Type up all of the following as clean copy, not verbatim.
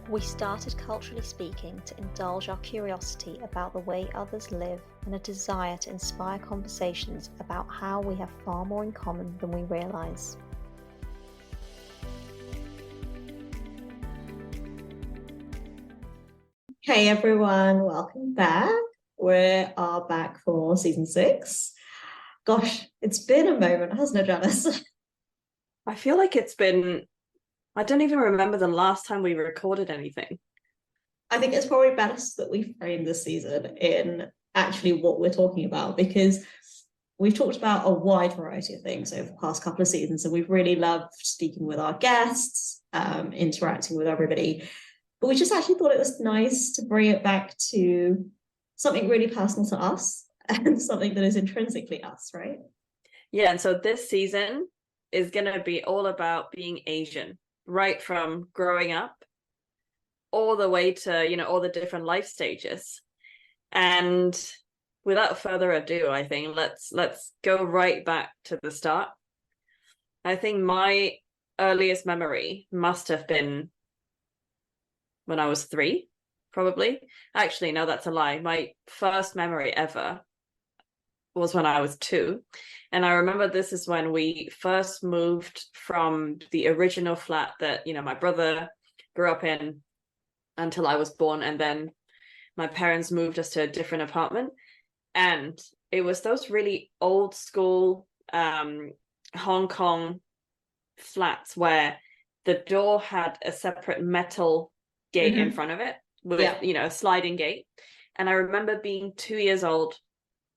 We started Culturally Speaking to indulge our curiosity about the way others live and a desire to inspire conversations about how we have far more in common than we realise. Hey everyone, welcome back. We are back for season 6. Gosh, it's been a moment, hasn't it, Janice? I feel like I don't even remember the last time we recorded anything. I think it's probably best that we frame this season in actually what we're talking about, because we've talked about a wide variety of things over the past couple of seasons, and we've really loved speaking with our guests, interacting with everybody. But we just actually thought it was nice to bring it back to something really personal to us and something that is intrinsically us, right? Yeah, and so this season is going to be all about being Asian, right from growing up all the way to, all the different life stages. And without further ado, I think let's go right back to the start. I think my earliest memory must have been when I was 3, probably. Actually, no, that's a lie. My first memory ever was when I was 2. And I remember this is when we first moved from the original flat that, my brother grew up in until I was born. And then my parents moved us to a different apartment. And it was those really old school Hong Kong flats where the door had a separate metal gate in front of it with, a sliding gate. And I remember being 2 years old,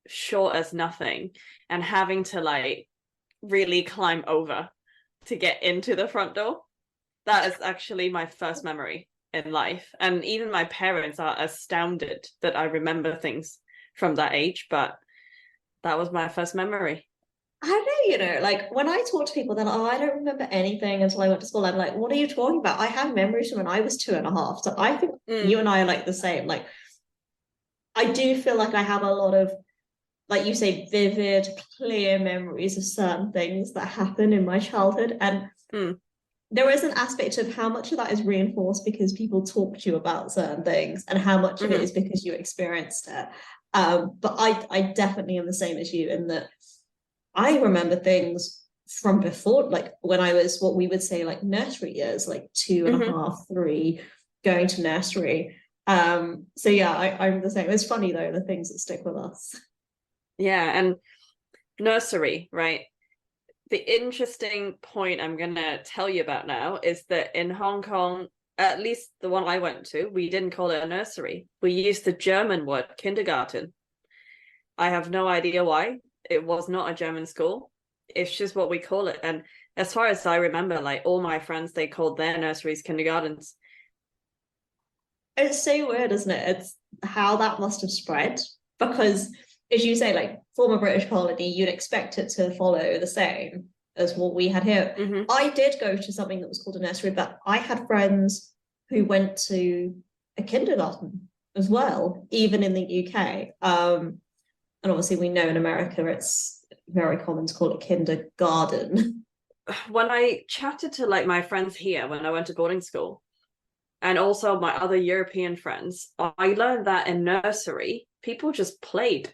short as nothing, and having to really climb over to get into the front door. That is actually my first memory in life. And even my parents are astounded that I remember things from that age, but that was my first memory. I know, when I talk to people, they're like, oh, I don't remember anything until I went to school. I'm like, what are you talking about? I have memories from when I was 2.5. So I think you and I are the same. I do feel like I have a lot of, like you say, vivid, clear memories of certain things that happened in my childhood. And there is an aspect of how much of that is reinforced because people talk to you about certain things and how much of it is because you experienced it. But I definitely am the same as you in that I remember things from before, when I was what we would say nursery years, 2.5, 3, going to nursery. So yeah, I'm the same. It's funny though, the things that stick with us. Yeah, and nursery, right? The interesting point I'm going to tell you about now is that in Hong Kong, at least the one I went to, we didn't call it a nursery. We used the German word kindergarten. I have no idea why. It was not a German school. It's just what we call it. And as far as I remember, all my friends, they called their nurseries kindergartens. It's so weird, isn't it? It's how that must have spread, because as you say, former British colony, you'd expect it to follow the same as what we had here. I did go to something that was called a nursery, but I had friends who went to a kindergarten as well, even in the UK. And obviously we know in America it's very common to call it kindergarten. When I chatted to my friends here when I went to boarding school, and also my other European friends, I learned that in nursery, people just played.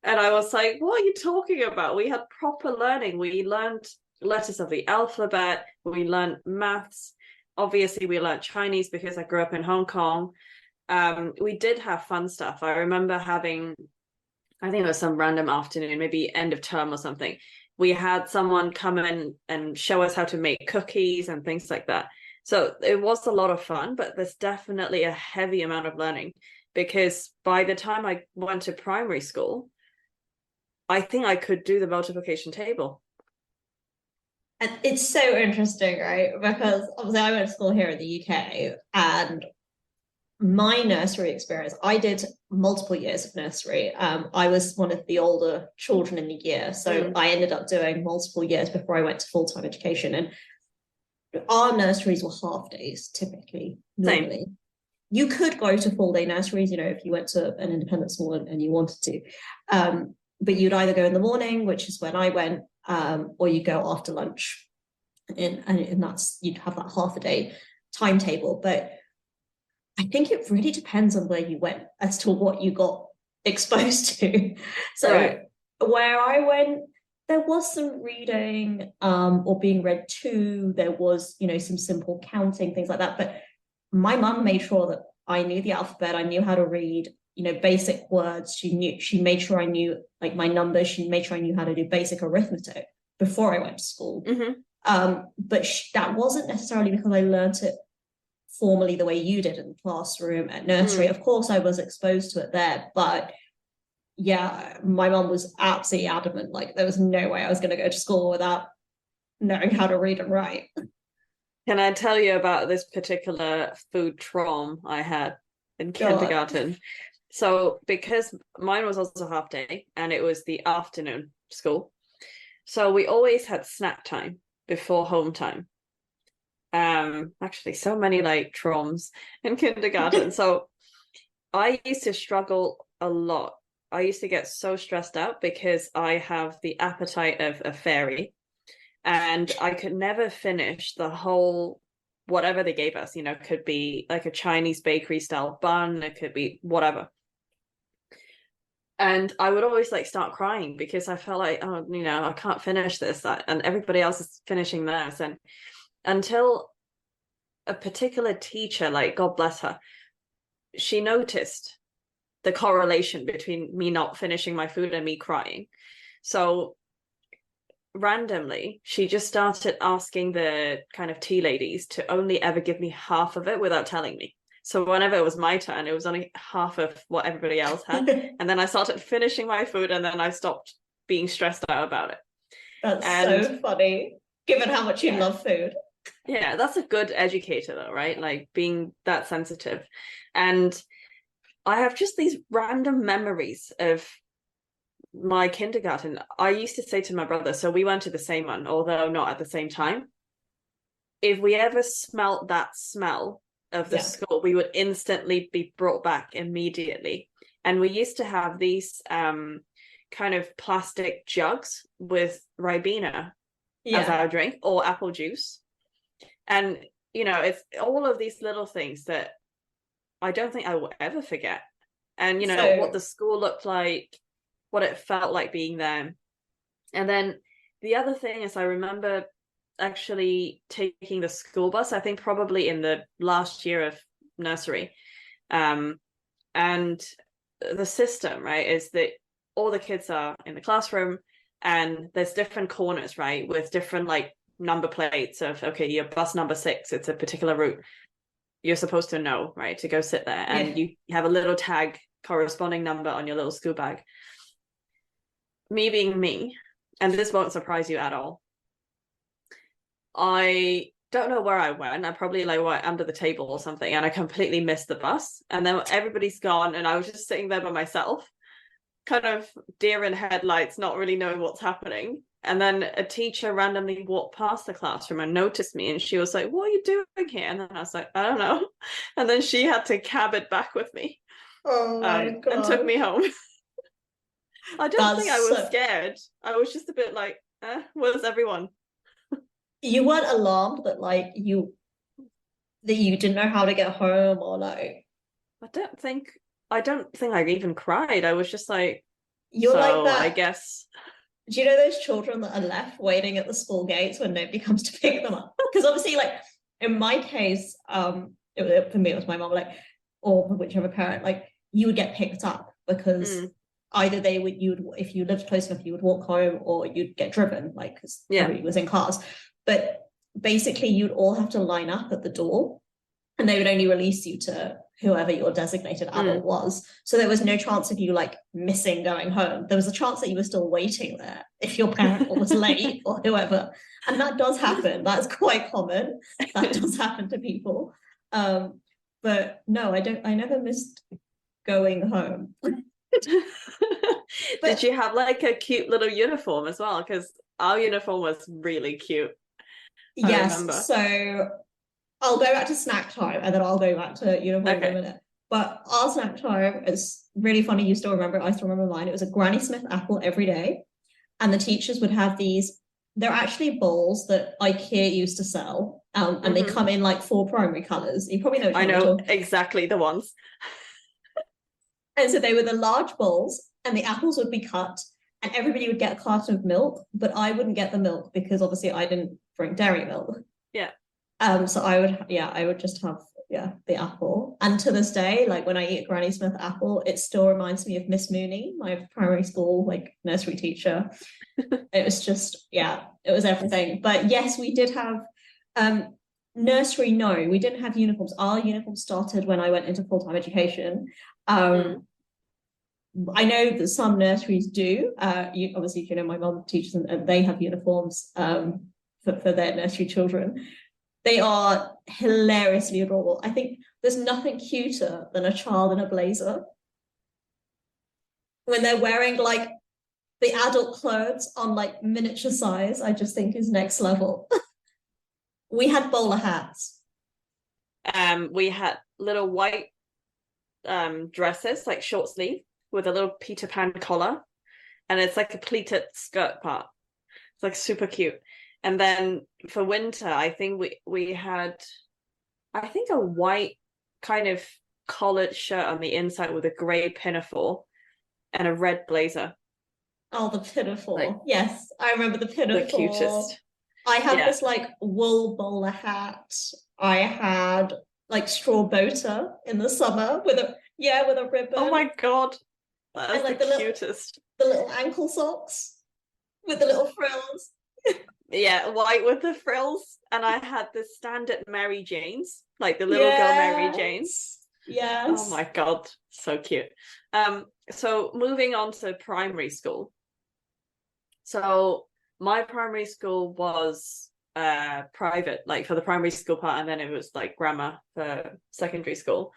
And I was like, what are you talking about? We had proper learning. We learned letters of the alphabet. We learned maths. Obviously, we learned Chinese because I grew up in Hong Kong. We did have fun stuff. I remember having, I think it was some random afternoon, maybe end of term or something. We had someone come in and show us how to make cookies and things like that. So it was a lot of fun, but there's definitely a heavy amount of learning, because by the time I went to primary school, I think I could do the multiplication table. And it's so interesting, right? Because obviously I went to school here in the UK, and my nursery experience, I did multiple years of nursery. I was one of the older children in the year. So I ended up doing multiple years before I went to full-time education. And our nurseries were half days, typically, normally. Same. You could go to full-day nurseries, if you went to an independent school and you wanted to. But you'd either go in the morning, which is when I went, or you go after lunch. And that's, you'd have that half a day timetable. But I think it really depends on where you went as to what you got exposed to. So Right. where I went, there was some reading or being read to. There was, some simple counting, things like that. But my mum made sure that I knew the alphabet. I knew how to read, basic words. She made sure I knew like my numbers. She made sure I knew how to do basic arithmetic before I went to school. But that wasn't necessarily because I learned it formally the way you did in the classroom at nursery. Of course, I was exposed to it there, but yeah, my mum was absolutely adamant. Like there was no way I was going to go to school without knowing how to read and write. Can I tell you about this particular food trauma I had in kindergarten? So because mine was also half day and it was the afternoon school, so we always had snack time before home time. Actually so many like traumas in kindergarten. So I used to struggle a lot. I used to get so stressed out because I have the appetite of a fairy and I could never finish the whole whatever they gave us, could be like a Chinese bakery style bun, it could be whatever. And I would always like start crying because I felt like, oh, I can't finish this, and everybody else is finishing theirs. And until a particular teacher, like God bless her, she noticed the correlation between me not finishing my food and me crying. So randomly, she just started asking the kind of tea ladies to only ever give me half of it without telling me. So whenever it was my turn, it was only half of what everybody else had. And then I started finishing my food and then I stopped being stressed out about it. That's so funny, given how much you love food. Yeah, that's a good educator though, right? Like being that sensitive. And I have just these random memories of my kindergarten. I used to say to my brother, so we went to the same one, although not at the same time. If we ever smelt that smell of the school, we would instantly be brought back immediately. And we used to have these kind of plastic jugs with Ribena as our drink or apple juice. And, it's all of these little things that I don't think I will ever forget. And, what the school looked like, what it felt like being there. And then the other thing is I remember actually taking the school bus, I think probably in the last year of nursery. And the system, right, is that all the kids are in the classroom and there's different corners, right, with different like number plates of, okay, your bus number 6, it's a particular route. You're supposed to know, right, to go sit there. And you have a little tag corresponding number on your little school bag. Me being me, and this won't surprise you at all, I don't know where I went. I probably went under the table or something, and I completely missed the bus. And then everybody's gone, and I was just sitting there by myself, kind of deer in headlights, not really knowing what's happening. And then a teacher randomly walked past the classroom and noticed me, and she was like, "What are you doing here?" And then I was like, "I don't know." And then she had to cab it back with me. Oh my God. And took me home. I don't think I was scared. I was just a bit like, where's everyone? You weren't alarmed that you didn't know how to get home, or like I don't think I even cried. I was just like, you're like that. I guess. Do you know those children that are left waiting at the school gates when nobody comes to pick them up? Because obviously, like in my case, for me it was my mom, or whichever parent, you would get picked up because either if you lived close enough, you would walk home, or you'd get driven, because everybody was in cars. But basically, you'd all have to line up at the door, and they would only release you to whoever your designated adult was. So there was no chance of you missing going home. There was a chance that you were still waiting there if your parent was late or whoever. And that does happen. That's quite common. That does happen to people. But no, I never missed going home. Did you have a cute little uniform as well? Because our uniform was really cute. Yes. So I'll go back to snack time and then I'll go back to uniform in a minute. But our snack time is really funny. You still remember it. I still remember mine. It was a Granny Smith apple every day. And the teachers would have these, they're actually bowls that IKEA used to sell. And they come in like 4 primary colours. You probably know which I one I'm know talking. exactly the ones. And so they were the large bowls, and the apples would be cut, and everybody would get a carton of milk, but I wouldn't get the milk because obviously I didn't drink dairy milk. Yeah. So I would just have the apple. And to this day, like when I eat a Granny Smith apple, it still reminds me of Miss Mooney, my primary school like nursery teacher. It was just, it was everything. But yes, we did have nursery. No, we didn't have uniforms. Our uniforms started when I went into full-time education. I know that some nurseries do. Obviously, my mum teaches and they have uniforms for their nursery children. They are hilariously adorable. I think there's nothing cuter than a child in a blazer. When they're wearing like the adult clothes on like miniature size, I just think is next level. We had bowler hats. We had little white dresses, like short sleeve, with a little Peter Pan collar, and it's like a pleated skirt part. It's like super cute. And then for winter, I think we had, I think, a white kind of collared shirt on the inside with a grey pinafore and a red blazer. Oh, the pinafore. Yes, I remember the pinafore. The cutest. I had this like wool bowler hat. I had like straw boater in the summer with a ribbon. Oh my god. That's and, like, the cutest. The little ankle socks with the little frills. Yeah, white with the frills. And I had the standard Mary Janes, like the little girl Mary Janes. Yes. Oh my god, so cute. So moving on to primary school. So my primary school was private, like for the primary school part, and then it was like grammar for secondary school.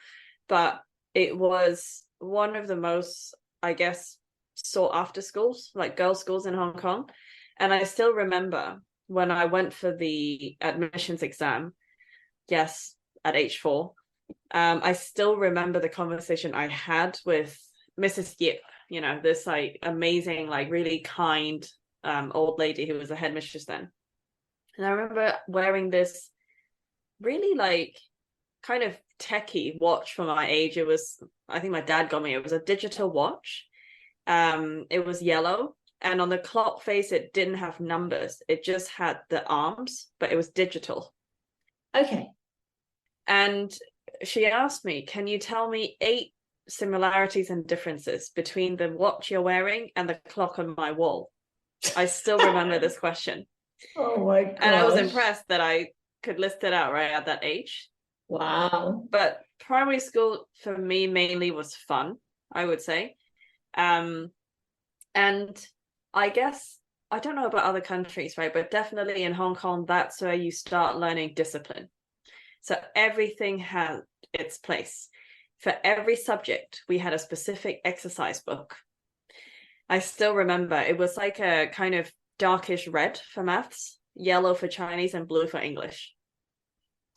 But it was one of the most, I guess, sought after schools, like girls' schools in Hong Kong. And I still remember when I went for the admissions exam, yes, at age 4, I still remember the conversation I had with Mrs. Yip, this like amazing, like really kind old lady who was a headmistress then. And I remember wearing this really like kind of techie watch for my age. It was, I think my dad got me, it was a digital watch. It was yellow, and on the clock face it didn't have numbers, it just had the arms, but it was digital. Okay. And she asked me, can you tell me 8 similarities and differences between the watch you're wearing and the clock on my wall? I still remember this question. Oh my god. And I was impressed that I could list it out right at that age. Wow. But primary school for me mainly was fun, I would say. And I guess, I don't know about other countries, right? But definitely in Hong Kong, that's where you start learning discipline. So everything had its place. For every subject, we had a specific exercise book. I still remember it was like a kind of darkish red for maths, yellow for Chinese, and blue for English.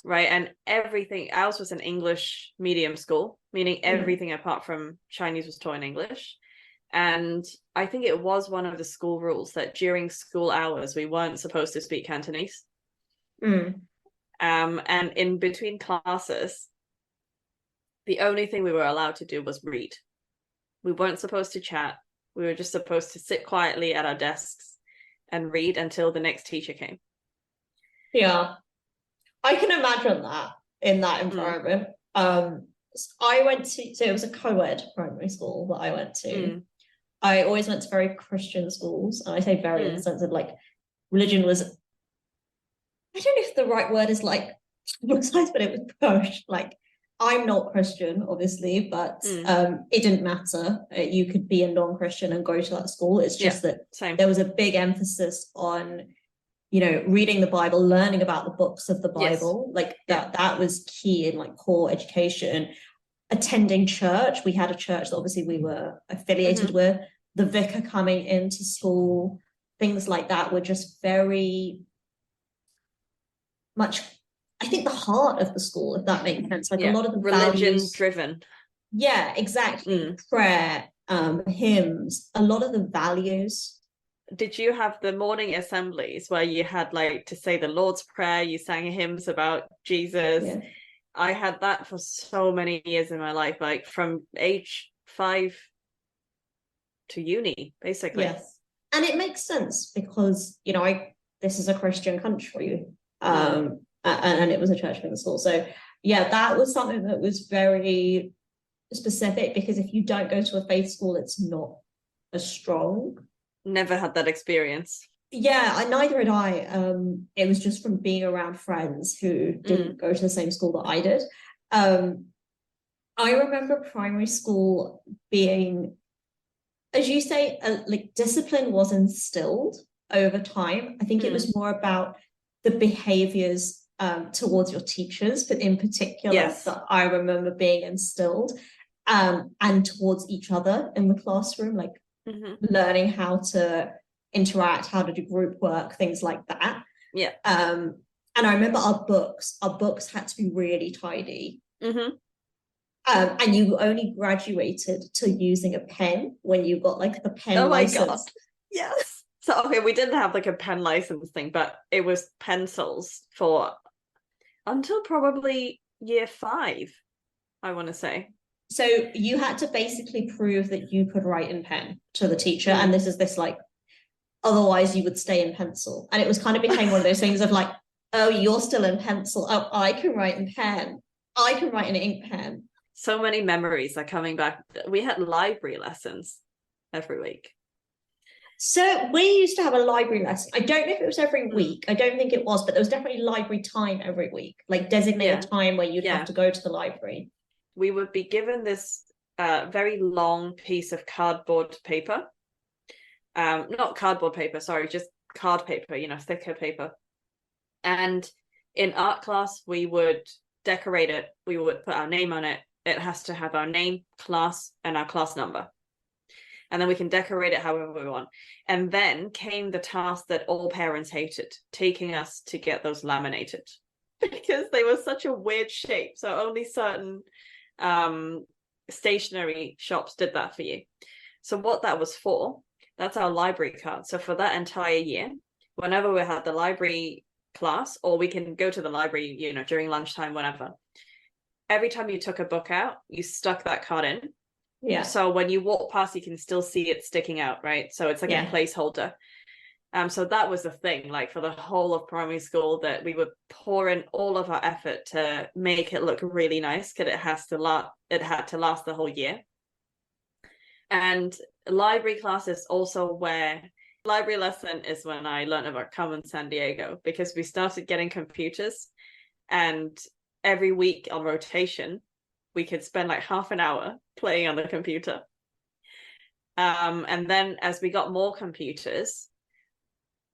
Right? And everything else was an English medium school, meaning everything apart from Chinese was taught in English. And I think it was one of the school rules that during school hours, we weren't supposed to speak Cantonese. And in between classes, the only thing we were allowed to do was read. We weren't supposed to chat. We were just supposed to sit quietly at our desks and read until the next teacher came. Yeah. I can imagine that in that environment. I went to, so it was a co-ed primary school that I went to. I always went to very Christian schools, and I say very in the sense of like religion was, I don't know if the right word is like publicized, but it was pushed. Like, I'm not Christian, obviously, but it didn't matter. You could be a non-Christian and go to that school. It's just that there was a big emphasis on, reading the Bible, learning about the books of the Bible. Like that was key in like core education. Attending church. We had a church that obviously we were affiliated with. The vicar coming into school, things like that were just very much, I think, the heart of the school, if that makes sense. Like a lot of the religion driven. Yeah, exactly. Prayer, hymns, a lot of the values did you have the morning assemblies where you had like to say the Lord's Prayer, you sang hymns about Jesus? Yeah. I had that for so many years in my life, like from age 5 to uni, basically. Yes. And it makes sense because, you know, this is a Christian country. And it was a church going school. So yeah, that was something that was very specific, because if you don't go to a faith school, it's not as strong. Never had that experience. Yeah, neither had I. It was just from being around friends who didn't go to the same school that I did. I remember primary school being, as you say, like discipline was instilled over time. I think it was more about the behaviors towards your teachers, but in particular that I remember being instilled, and towards each other in the classroom, like learning how to interact, how to do group work, things like that. Yeah. And I remember our books had to be really tidy. And you only graduated to using a pen when you got like the pen license. God. Yes. So okay, we didn't have like a pen license thing, but it was pencils for until probably year 5, I want to say. So you had to basically prove that you could write in pen to the teacher, and this like, otherwise you would stay in pencil. And it was kind of became one of those things of like, oh, you're still in pencil. Oh, I can write in pen. I can write in ink pen. So many memories are coming back. We had library lessons every week. So we used to have a library lesson. I don't know if it was every week. I don't think it was, but there was definitely library time every week, like designated time where you'd have to go to the library. We would be given this very long piece of cardboard paper. Not cardboard paper, sorry, just card paper, you know, thicker paper. And in art class, we would decorate it. We would put our name on it. It has to have our name, class, and our class number. And then we can decorate it however we want. And then came the task that all parents hated, taking us to get those laminated because they were such a weird shape. So only certain stationery shops did that for you. So what that was for, that's our library card. So for that entire year, whenever we had the library class, or we can go to the library, you know, during lunchtime, whenever, every time you took a book out, you stuck that card in. Yeah. So when you walk past, you can still see it sticking out, right? So it's like a placeholder. So that was the thing, like for the whole of primary school, that we would pour in all of our effort to make it look really nice, because it had to last the whole year. And library class is also where library lesson is when I learned about Carmen San Diego, because we started getting computers, and every week on rotation, we could spend like half an hour playing on the computer. And then as we got more computers,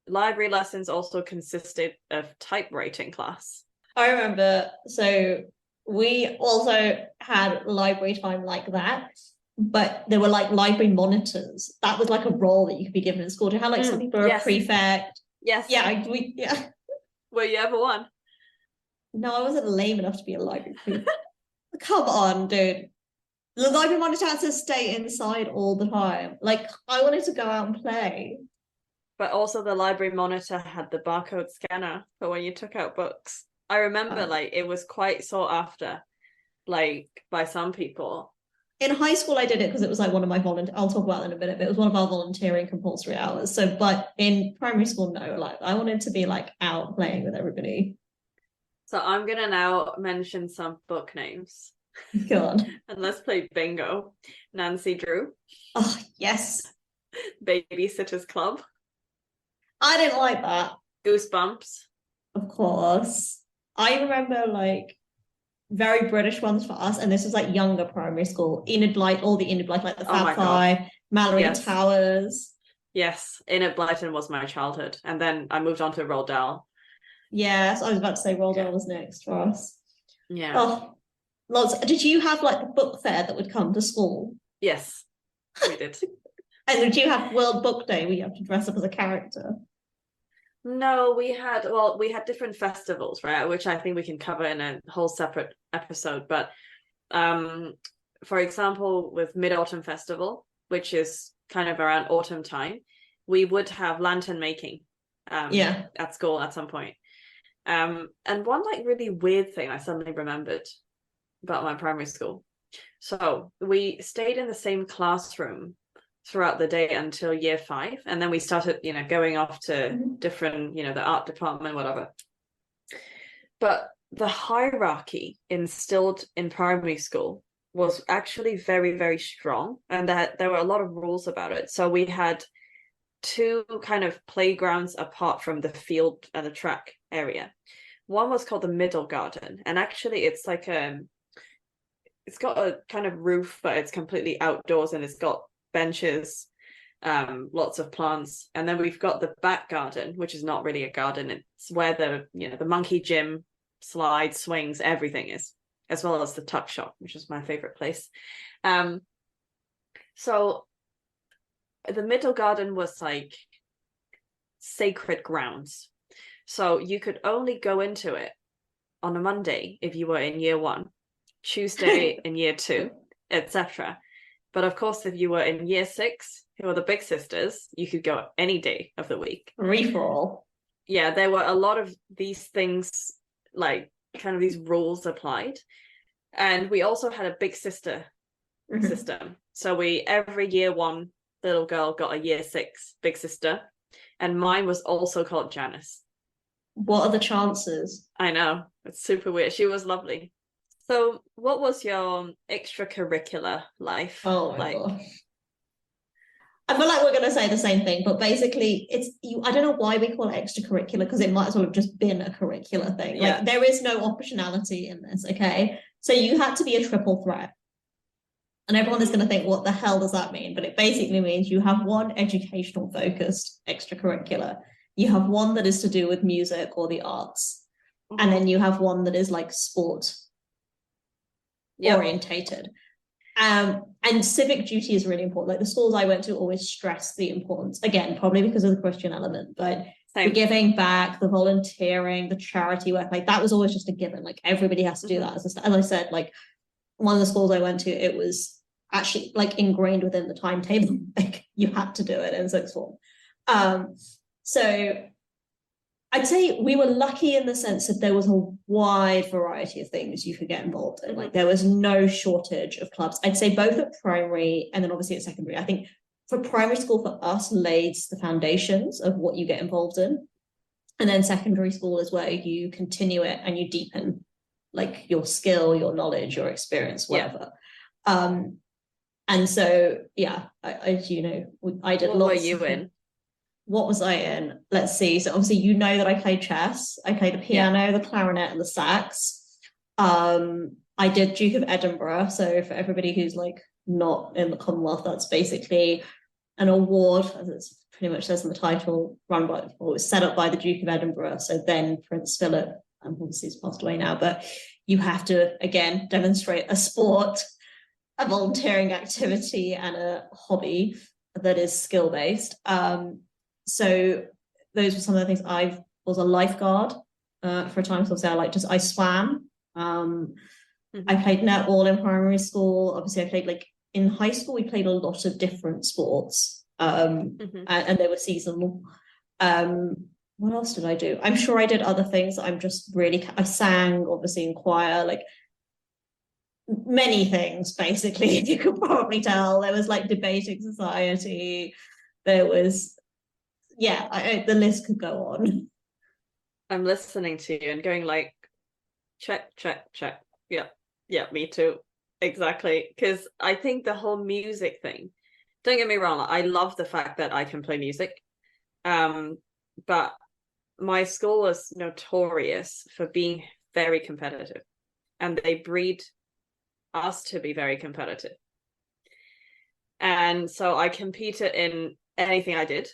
library lessons also consisted of typewriting class. I remember, so we also had library time like that, but there were like library monitors. That was like a role that you could be given in school. To have like some people are a prefect. Yes. Yeah, Were you ever one? No, I wasn't lame enough to be a library prefect. Come on, dude. The library monitor had to stay inside all the time. Like, I wanted to go out and play. But also the library monitor had the barcode scanner for when you took out books. I remember like it was quite sought after, like by some people. In high school, I did it because it was like one of my I'll talk about that in a minute, but it was one of our volunteering compulsory hours. So, but in primary school, no, like I wanted to be like out playing with everybody. So I'm going to now mention some book names. Go on. And let's play bingo. Nancy Drew. Oh, yes. Babysitter's Club. I didn't like that. Goosebumps. Of course. I remember like very British ones for us, and this was like younger primary school. Enid Blyton, all the Enid Blyton, like the Fab Five, Mallory Towers. Yes, Enid Blyton was my childhood. And then I moved on to Roald Dahl. Yes, I was about to say Roald Dahl was next for us. Yeah. Oh, lots. Did you have like the book fair that would come to school? Yes, we did. And did you have World Book Day where you have to dress up as a character? No, we had different festivals, right? Which I think we can cover in a whole separate episode. But for example, with Mid-Autumn Festival, which is kind of around autumn time, we would have lantern making Yeah. at school at some point. And one like really weird thing I suddenly remembered about my primary school. So we stayed in the same classroom throughout the day until year 5, and then we started, going off to different, the art department, whatever. But the hierarchy instilled in primary school was actually very, very strong, and that there were a lot of rules about it. So we had 2 kind of playgrounds apart from the field and the track area. One was called the middle garden, and actually it's like it's got a kind of roof, but it's completely outdoors, and it's got benches, lots of plants. And then we've got the back garden, which is not really a garden. It's where the monkey gym, slides, swings, everything is, as well as the tuck shop, which is my favorite place. So the middle garden was like sacred grounds. So you could only go into it on a Monday if you were in year 1, Tuesday in year 2, etc. But of course, if you were in year 6, who were the big sisters, you could go any day of the week. Free for all. Yeah, there were a lot of these things, like kind of these rules applied. And we also had a big sister system. So every year 1 little girl got a year 6 big sister. And mine was also called Janice. What are the chances? I know. It's super weird. She was lovely. So what was your extracurricular life like? God. I feel like we're going to say the same thing, but basically I don't know why we call it extracurricular, because it might as well have just been a curricular thing. Yeah. Like, there is no optionality in this, okay? So you had to be a triple threat. And everyone is going to think, what the hell does that mean? But it basically means you have one educational focused extracurricular. You have one that is to do with music or the arts. And then you have one that is like sport orientated. And civic duty is really important. Like, the schools I went to always stress the importance, again, probably because of the Christian element, but the giving back, the volunteering, the charity work, like that was always just a given. Like, everybody has to do that. As I said, like, one of the schools I went to, it was actually like ingrained within the timetable. Like, you had to do it in 6th form. So I'd say we were lucky in the sense that there was a wide variety of things you could get involved in. Like, there was no shortage of clubs. I'd say both at primary and then obviously at secondary. I think for primary school, for us, lays the foundations of what you get involved in. And then secondary school is where you continue it and you deepen like your skill, your knowledge, your experience, whatever. And so, yeah, I did what lots. Were you in? What was I in? Let's see. So obviously, that I played chess. I played the piano, the clarinet, and the sax. I did Duke of Edinburgh. So for everybody who's like not in the Commonwealth, that's basically an award, as it pretty much says in the title, run by, or it was set up by the Duke of Edinburgh. So then Prince Philip, obviously he's passed away now, but you have to, again, demonstrate a sport, a volunteering activity, and a hobby that is skill-based. So those were some of the things. I was a lifeguard for a time. So obviously I swam. I played netball in primary school. Obviously I played, like, in high school, we played a lot of different sports. And they were seasonal. What else did I do? I'm sure I did other things. I sang, obviously, in choir, like many things, basically. You could probably tell. There was like debating society. There was, the list could go on. I'm listening to you and going like, check. Yeah, me too. Exactly. Because I think the whole music thing, don't get me wrong, I love the fact that I can play music. But my school was notorious for being very competitive, and they breed us to be very competitive. And so I competed in anything I did,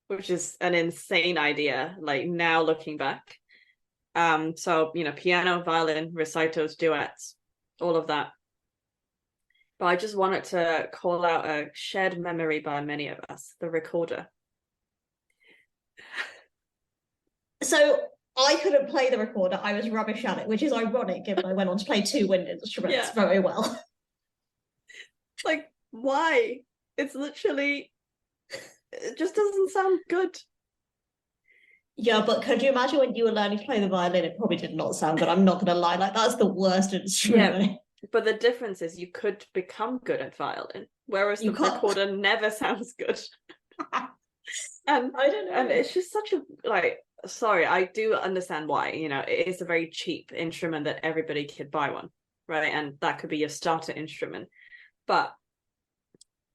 which is an insane idea, like now looking back. So, piano, violin, recitals, duets, all of that. But I just wanted to call out a shared memory by many of us, the recorder. So I couldn't play the recorder. I was rubbish at it, which is ironic given I went on to play 2 wind instruments very well. Like, why? It's literally It just doesn't sound good. Yeah, but could you imagine when you were learning to play the violin? It probably did not sound good. I'm not gonna lie. Like, that's the worst instrument. But the difference is you could become good at violin, whereas the recorder never sounds good. And I don't know. And it's just such a, like, sorry, I do understand why, you know, it is a very cheap instrument that everybody could buy one, right? And that could be your starter instrument. But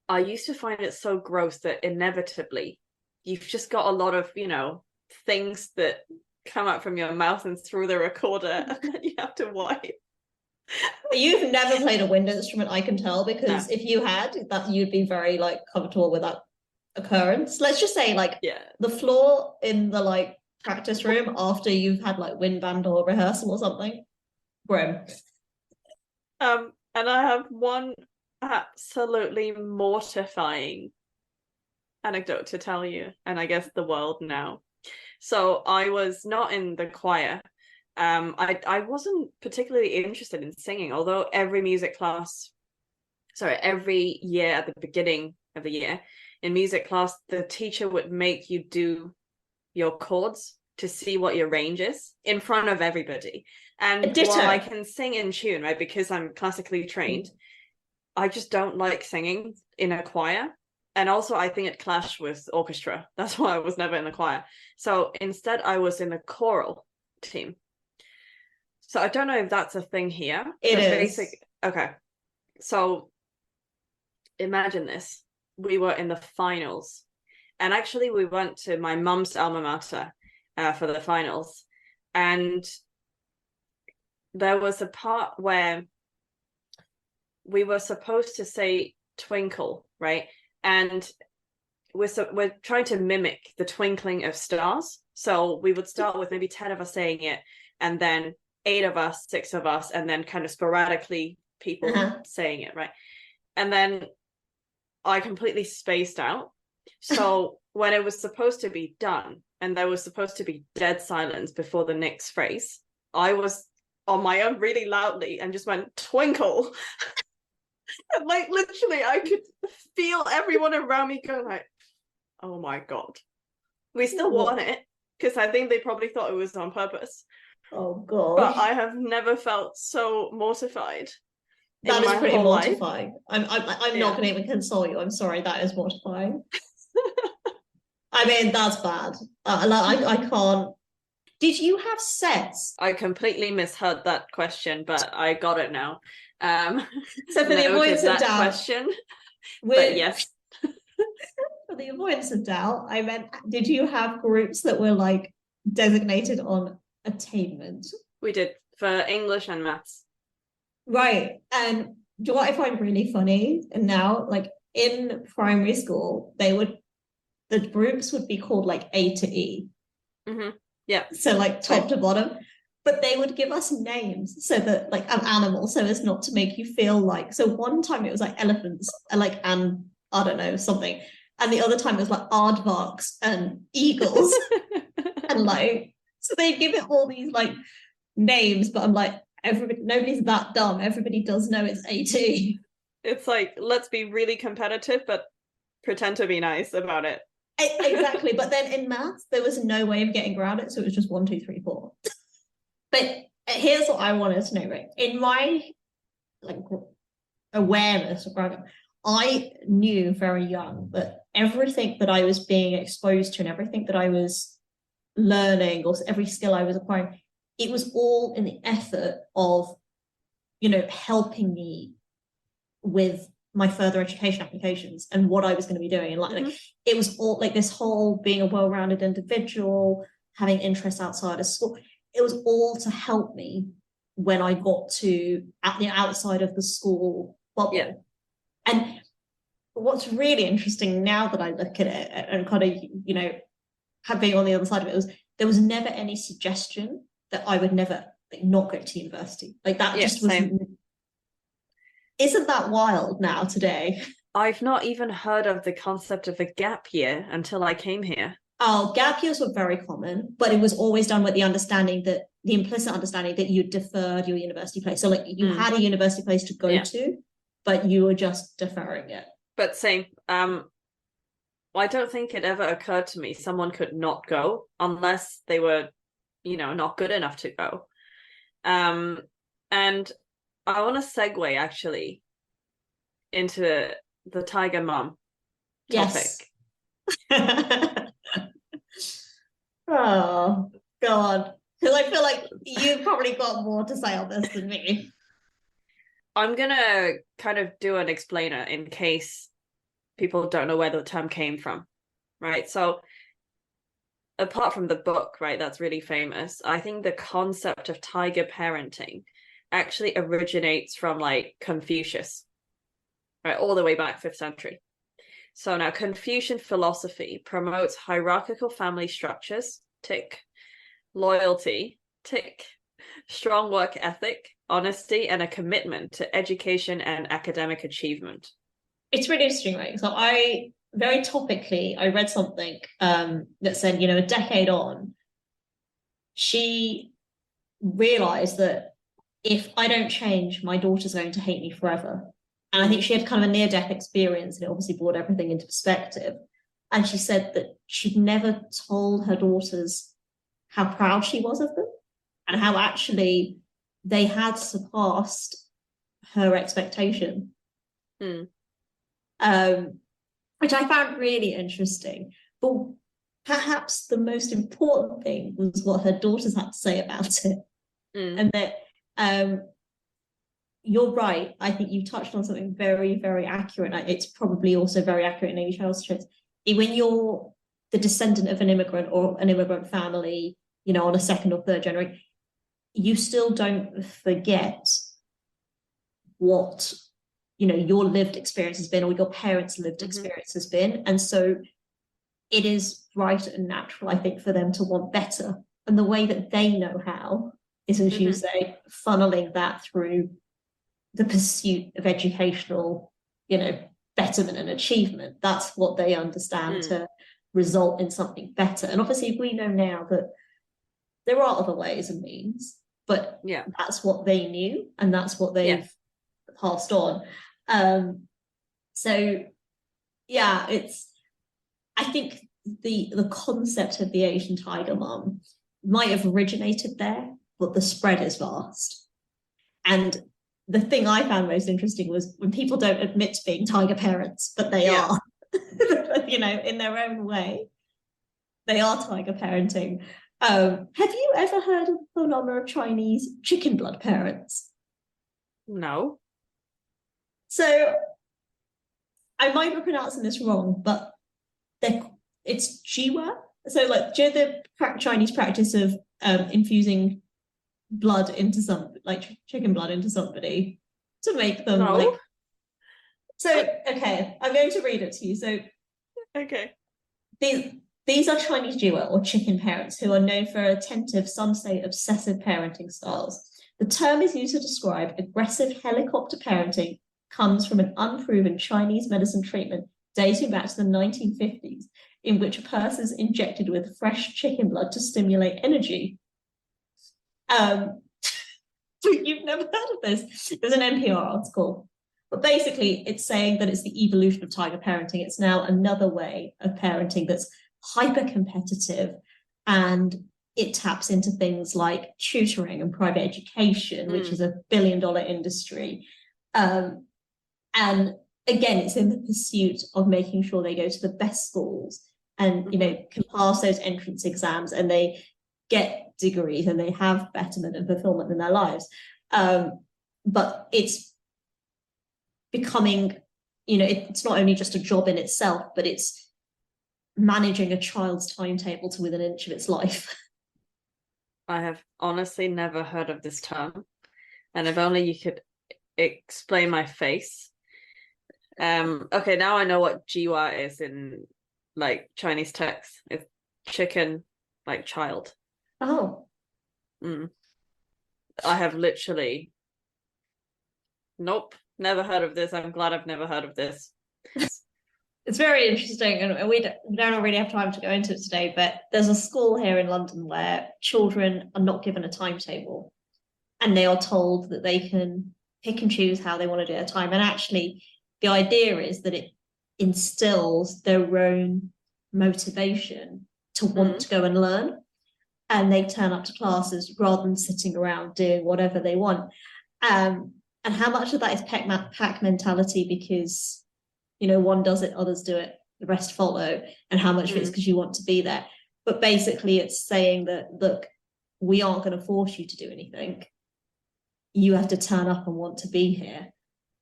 I used to find it so gross that inevitably you've just got a lot of, you know, things that come out from your mouth and through the recorder, and then you have to wipe. You've never played a wind instrument, I can tell, because if you had, that you'd be very like comfortable with that occurrence. Let's just say, like, the floor in the like practice room after you've had like wind band or rehearsal or something, grim. And I have one absolutely mortifying anecdote to tell you, and I guess the world now. So I was not in the choir. I wasn't particularly interested in singing, although every year at the beginning of the year in music class, the teacher would make you do your chords to see what your range is in front of everybody. And while I can sing in tune, right, because I'm classically trained, I just don't like singing in a choir. And also, I think it clashed with orchestra. That's why I was never in the choir. So instead, I was in a choral team. So I don't know if that's a thing here. It is. Okay. So imagine this. We were in the finals. And actually, we went to my mum's alma mater for the finals. And there was a part where we were supposed to say twinkle, right? And we're trying to mimic the twinkling of stars. So we would start with maybe 10 of us saying it, and then 8 of us, 6 of us, and then kind of sporadically people saying it, right? And then I completely spaced out. So when it was supposed to be done, and there was supposed to be dead silence before the next phrase, I was on my own really loudly and just went, twinkle. And like literally I could feel everyone around me go like, oh my God. We still won it, because I think they probably thought it was on purpose. Oh God. But I have never felt so mortified. That is pretty mortifying. I'm not going to even console you. I'm sorry, that is mortifying. I mean, that's bad. I can't. Did you have sets? I completely misheard that question, but I got it now. So for the avoidance of doubt, question, but yes. For the avoidance of doubt, I meant, did you have groups that were like designated on attainment? We did, for English and maths. Right. And do you know what I find really funny? And now, like in primary school, the groups would be called like A to E. Mm-hmm. Yeah. So like top to bottom. But they would give us names so that like an animal, so as not to make you feel like. So one time it was like elephants, like, and I don't know, something. And the other time it was like aardvarks and eagles. And like, so they give it all these like names, but I'm like, nobody's that dumb. Everybody does know it's AT. It's like, let's be really competitive, but pretend to be nice about it. Exactly. But then in maths, there was no way of getting around it. So it was just 1, 2, 3, 4. But here's what I wanted to know, right? In my like awareness of growing up, I knew very young that everything that I was being exposed to and everything that I was learning, or every skill I was acquiring, it was all in the effort of, you know, helping me with my further education applications and what I was going to be doing. And like it was all like this whole being a well-rounded individual, having interests outside of school. It was all to help me when I got to at the outside of the school bubble. Yeah. And what's really interesting now that I look at it and kind of, you know, being on the other side of it, was there was never any suggestion that I would never like, not go to university. Like that just was. Isn't that wild now today? I've not even heard of the concept of a gap year until I came here. Oh, gap years were very common, but it was always done with the understanding that the implicit understanding that you deferred your university place. So like you had a university place to go to, but you were just deferring it. But same. I don't think it ever occurred to me someone could not go unless they were, not good enough to go. And I want to segue actually into the tiger mum topic. Yes. Oh, God. Because I feel like you probably got more to say on this than me. I'm going to kind of do an explainer in case people don't know where the term came from, right? So apart from the book, right, that's really famous, I think the concept of tiger parenting actually originates from like Confucius, right, all the way back 5th century. So now Confucian philosophy promotes hierarchical family structures, tick, loyalty, tick, strong work ethic, honesty, and a commitment to education and academic achievement. It's really interesting, right? So I read something that said, a decade on, she realized that if I don't change, my daughter's going to hate me forever. And I think she had kind of a near-death experience, and it obviously brought everything into perspective. And she said that she'd never told her daughters how proud she was of them and how actually they had surpassed her expectation. Which I found really interesting. But perhaps the most important thing was what her daughters had to say about it. And that you're right. I think you touched on something very, very accurate. It's probably also very accurate in any child's traits. When you're the descendant of an immigrant or an immigrant family, on a second or third generation, you still don't forget what, your lived experience has been or your parents' lived experience has been. And so it is right and natural, I think, for them to want better. And the way that they know how is, as you say, funneling that through the pursuit of educational, betterment and achievement. That's what they understand to result in something better. And obviously we know now that there are other ways and means, but that's what they knew and that's what they've passed on. So yeah, I think the concept of the Asian tiger mum might have originated there, but the spread is vast. And the thing I found most interesting was when people don't admit to being tiger parents, but they are, in their own way, they are tiger parenting. Have you ever heard of the phenomenon of Chinese chicken blood parents? No. So I might be pronouncing this wrong, but it's jiwa. So like, do you know the Chinese practice of infusing blood into chicken blood into somebody to make them okay, I'm going to read it to you. So okay, these are Chinese jiwa or chicken parents who are known for attentive, some say obsessive parenting styles. The term is used to describe aggressive helicopter parenting, comes from an unproven Chinese medicine treatment dating back to the 1950s, in which a person is injected with fresh chicken blood to stimulate energy. You've never heard of this? There's an NPR article, but basically it's saying that it's the evolution of tiger parenting. It's now another way of parenting that's hyper competitive, and it taps into things like tutoring and private education, which is $1 billion industry. And again, it's in the pursuit of making sure they go to the best schools and can pass those entrance exams and they get degrees and they have betterment and fulfillment in their lives. But it's becoming, it's not only just a job in itself, but it's managing a child's timetable to within an inch of its life. I have honestly never heard of this term, and if only you could explain my face. Okay, now I know what jiwa is in like Chinese text. It's chicken, like child. Oh. I have literally never heard of this. I'm glad I've never heard of this. It's very interesting, and we don't really have time to go into it today, but there's a school here in London where children are not given a timetable and they are told that they can pick and choose how they want to do their time. And actually the idea is that instills their own motivation to want to go and learn, and they turn up to classes rather than sitting around doing whatever they want. And how much of that is pack mentality because, you know, one does it, others do it, the rest follow, and how much of it's because you want to be there. But basically it's saying that, look, we aren't going to force you to do anything. You have to turn up and want to be here.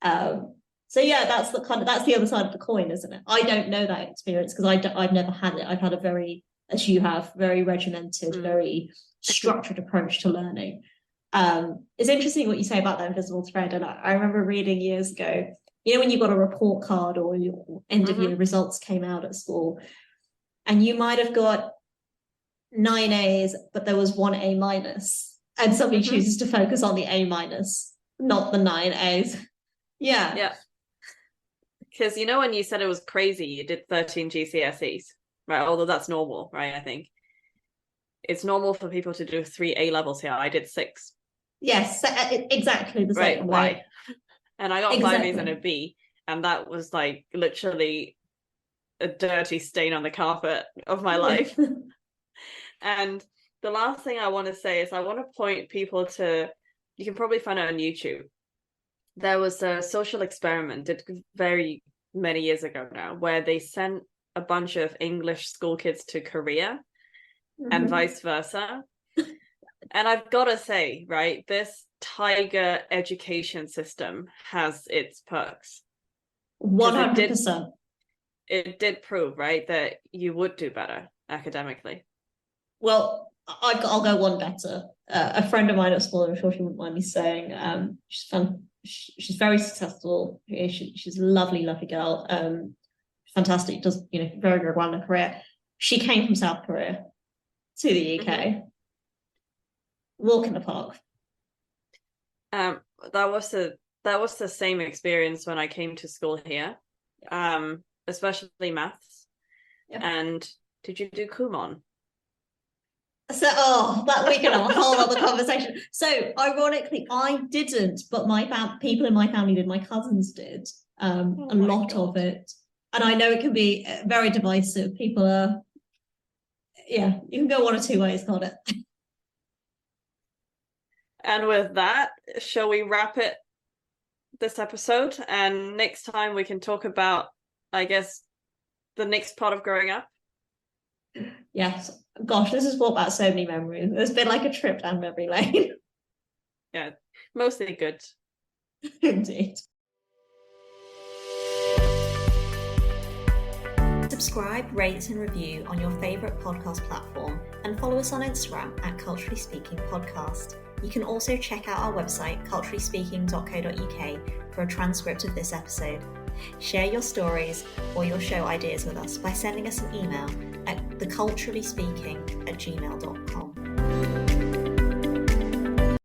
So yeah, that's the other side of the coin, isn't it? I don't know that experience because I've never had it. I've had a very, as you have, very regimented, very structured approach to learning. It's interesting what you say about that invisible thread. And I remember reading years ago, you know, when you got a report card or your end of year results came out at school, and you might have got 9 A's, but there was 1 A minus, and somebody chooses to focus on the A minus, not the 9 A's. Yeah. Because, you know, when you said it was crazy, you did 13 GCSEs, right? Although that's normal, right? I think it's normal for people to do 3 A levels here. I did 6. Yes, exactly the same. Right, why? And I got 5 A's and a B, and that was like literally a dirty stain on the carpet of my life. And the last thing I want to say is I want to point people to, you can probably find it on YouTube. There was a social experiment did very many years ago now where they sent a bunch of English school kids to Korea and vice versa. And I've got to say, right, this tiger education system has its perks. 100%. It did prove, right, that you would do better academically. Well, I'll go one better. A friend of mine at school, I'm sure she wouldn't mind me saying, she's fun. She's very successful. She's a lovely girl. Fantastic. Does, you know, very well in her career. She came from South Korea to the UK. Walk in the park. That was the same experience when I came to school here. Especially maths. And did you do Kumon? So, that we can have a whole other conversation. So, ironically, I didn't, but my people in my family did. My cousins did a lot of it, and I know it can be very divisive. People are, you can go one or two ways, can't it? And with that, shall we wrap it this episode? And next time we can talk about, I guess, the next part of growing up. Yes. Gosh, this has brought back so many memories. It's been like a trip down memory lane. Yeah, mostly good. Indeed. Subscribe, rate and review on your favourite podcast platform and follow us on Instagram at Culturally Speaking Podcast. You can also check out our website culturallyspeaking.co.uk for a transcript of this episode. Share your stories or your show ideas with us by sending us an email at theculturallyspeaking@gmail.com.